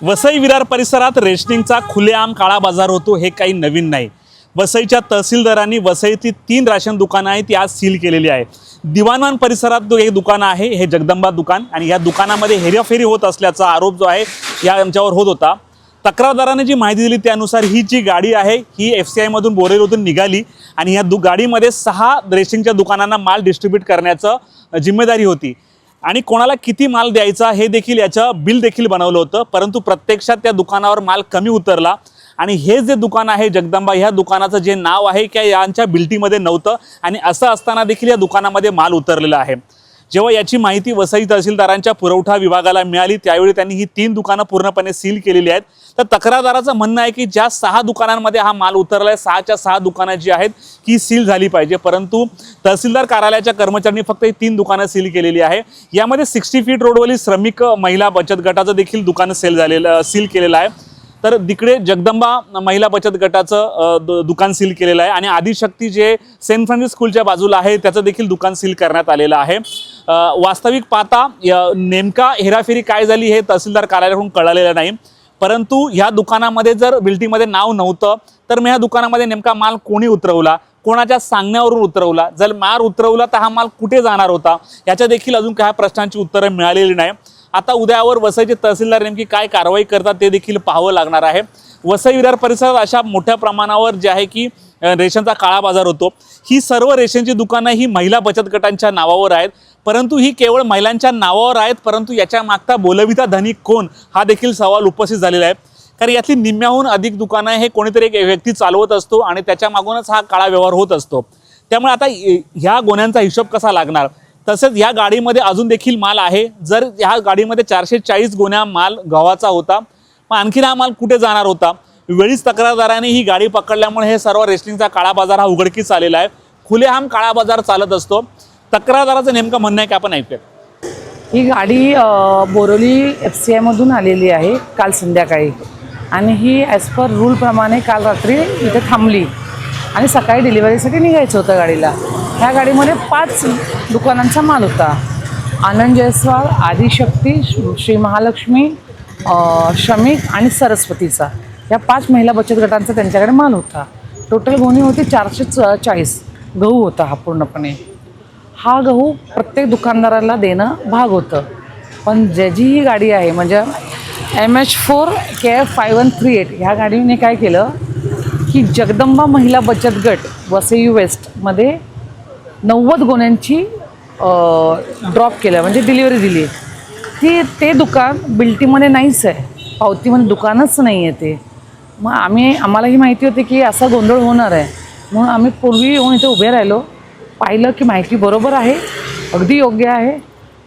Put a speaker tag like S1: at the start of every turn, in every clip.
S1: वसई विरार परिसरात रेशनिंगचा खुलेआम काळा बाजार होतो हे काही नवीन नाही। वसईच्या तहसीलदारांनी वसईतली 3 राशन दुकानं आहेत ती आज सील केलेली आहे। दिवाणवान परिसरात जो एक दुकान आहे हे जगदंबा दुकान आणि या दुकानामध्ये हेराफेरी होत असल्याचा आरोप जो आहे या आमच्यावर होत होता। तक्रारदाराने जी माहिती दिली त्यानुसार ही जी गाडी आहे ही FCI मधून बोरेवलीतून निघाली आणि या गाडीमध्ये 6 रेशनिंगच्या दुकानांना माल डिस्ट्रीब्यूट करण्याची जिम्मेदारी होती आणि कोणाला किती माल द्यायचा हे देखील याचं बिल देखील बनवलं होतं। परंतु प्रत्यक्षात त्या दुकानावर माल कमी उतरला आणि हे जे दुकान आहे जगदंबा ह्या दुकानाचं जे नाव आहे की यांच्या बिल्टीमध्ये नव्हतं आणि असं असताना देखील या दुकानामध्ये माल उतरलेला आहे। जेव्हा याची माहिती वसई तहसीलदारांच्या पुरवठा विभागाला मिळाली त्यावेळी त्यांनी ही 3 दुकानं पूर्णपणे सील केलेली आहेत। तर तक्रारदाराचं म्हणणं आहे की ज्या 6 दुकानांमध्ये हा माल उतरला आहे 6च्या 6 दुकानं जी आहेत की सील झाली पाहिजे, परंतु तहसीलदार कार्यालयाच्या कर्मचाऱ्यांनी फक्त ही 3 दुकानं सील केलेली आहे। यामध्ये 60 फीट रोडवरील श्रमिक महिला बचत गटाचं देखील दुकान सील केलेलं आहे। तर तिकडे जगदंबा महिला बचत गटाचं दुकान सील केलेलं आहे आणि आदिशक्ती जे सेंट फ्रान्सिस स्कूलच्या बाजूला आहे त्याचं देखील दुकान सील करण्यात आलेलं आहे। वास्तविक पाहता नेमका हेराफेरी काय झाली हे तहसीलदार कार्यालयाकडून कळलेलं नाही, परंतु ह्या दुकानामध्ये जर बिल्टीमध्ये नाव नव्हतं तर मग ह्या दुकानामध्ये नेमका माल कोणी उतरवला, कोणाच्या सांगण्यावरून उतरवला, जर माल उतरवला तर हा माल कुठे जाणार होता याच्या देखील अजून काही प्रश्नांची उत्तरं मिळालेली नाही। आता उद्यावर वसईचे तहसीलदार नेमकी काय कारवाई करतात ते देखील पाहावं लागणार आहे। वसई विरार परिसरात अशा मोठ्या प्रमाणावर जे आहे की रेशनचा काळा बाजार होतो। ही सर्व रेशनची दुकानं ही महिला बचत गटांच्या नावावर आहेत, परंतु ही केवळ महिलांच्या नावावर आहेत, परंतु याच्या मागचा बोलविता धनिक कोण हा देखील सवाल उपस्थित झालेला आहे। कारण यातली निम्म्याहून अधिक दुकानं हे कोणीतरी एक व्यक्ती चालवत असतो आणि त्याच्या मागूनच हा काळा व्यवहार होत असतो। त्यामुळे आता ह्या गुन्ह्यांचा हिशोब कसा लागणार, तसेच या गाडीमध्ये अजून देखील माल आहे। जर ह्या गाडीमध्ये 440 गोण्या माल गव्हाचा होता, मग आणखीन हा माल कुठे जाणार होता। वेळीच तक्रारदारांनी ही गाडी पकडल्यामुळे हे सर्व रेशनिंगचा काळा बाजार हा उघडकीस आलेला आहे। खुलेआम काळा बाजार चालत असतो। तक्रारदाराचं नेमकं म्हणणं आहे की आपण ऐकूया।
S2: ही गाडी बोरिवली FCI मधून आलेली आहे काल संध्याकाळी आणि ही ॲज पर रूलप्रमाणे काल रात्री इथे थांबली आणि सकाळी डिलिव्हरीसाठी निघायचं होतं गाडीला। ह्या गाडीमध्ये 5 दुकानांचा माल होता। आनंद जयस्वाल, आदिशक्ती, श्री महालक्ष्मी, श्रमिक आणि सरस्वतीचा या 5 महिला बचत गटांचा त्यांच्याकडे माल होता। टोटल गोणी होती 440 गहू होता हा पूर्णपणे। हा गहू प्रत्येक दुकानदाराला देणं भाग होतं, पण ज्याची ही गाडी आहे म्हणजे MH4 KF5138 ह्या गाडीने काय केलं की जगदंबा महिला बचत गट वसई वेस्टमध्ये 90 गोण्यांची ड्रॉप केलं म्हणजे डिलिव्हरी दिली। ते दुकान बिल्टीमध्ये नाहीच आहे, पावतीमध्ये दुकानच नाही आहे ते। मग आम्हाला ही माहिती होती की असा गोंधळ होणार आहे, म्हणून आम्ही पूर्वी येऊन इथे उभे राहिलो, पाहिलं की माहिती बरोबर आहे, अगदी योग्य आहे।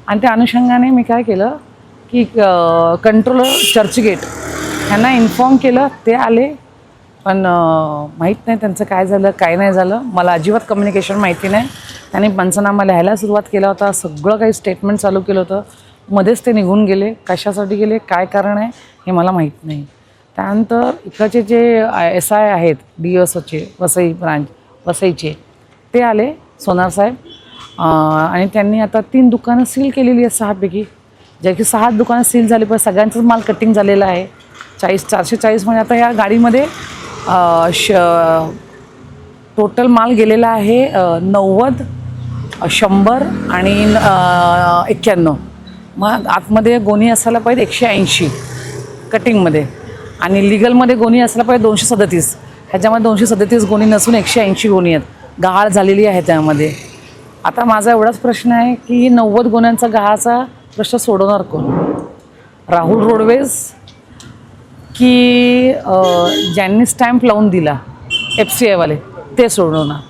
S2: आणि त्या अनुषंगाने मी काय केलं की कंट्रोलर चर्चगेट यांना इन्फॉर्म केलं, ते आले, पण माहीत नाही त्यांचं काय झालं काय नाही झालं, मला अजिबात कम्युनिकेशन माहिती नाही। त्यांनी पंचनामा लिहायला सुरुवात केला होता, सगळं काही स्टेटमेंट चालू केलं होतं, मध्येच ते निघून गेले। कशासाठी गेले काय कारण आहे हे मला माहीत नाही। त्यानंतर इकडचे जे SI आहेत DSOचे वसई ब्रांच वसईचे ते आले सोनार साहेब आणि त्यांनी आता 3 दुकानं सील केलेली आहेत 6 पैकी, ज्या की 6 दुकानं सील झाली पण सगळ्यांचंच माल कटिंग झालेला आहे। 440 म्हणजे आता ह्या गाडीमध्ये टोटल माल गेलेला आहे 90, 100 आणि 91। मग आतमध्ये गोणी असायला पाहिजे 180 कटिंगमध्ये आणि लिगलमध्ये गोणी असायला पाहिजे 237। ह्याच्यामध्ये 237 गोणी नसून 180 गोणी आहेत, गहाळ झालेली आहे त्यामध्ये। आता माझा एवढाच प्रश्न आहे की 90 गोण्यांचा गहाळाचा प्रश्न सोडवणार कोण, राहुल रोडवेज की ज्यांनी स्टॅम्प लावून दिला FCI वाले ते सोडवणार?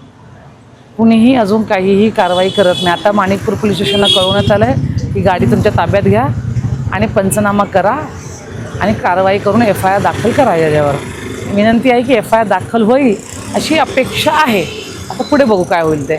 S2: कुणीही अजून काहीही कारवाई करत नाही। आता माणिकपूर पोलीस स्टेशनला कळवण्यात आलं आहे की गाडी तुमच्या ताब्यात घ्या आणि पंचनामा करा आणि कारवाई करून FIR दाखल करा। याच्यावर विनंती आहे की FIR दाखल होईल अशी अपेक्षा आहे। आता पुढे बघू काय होईल ते।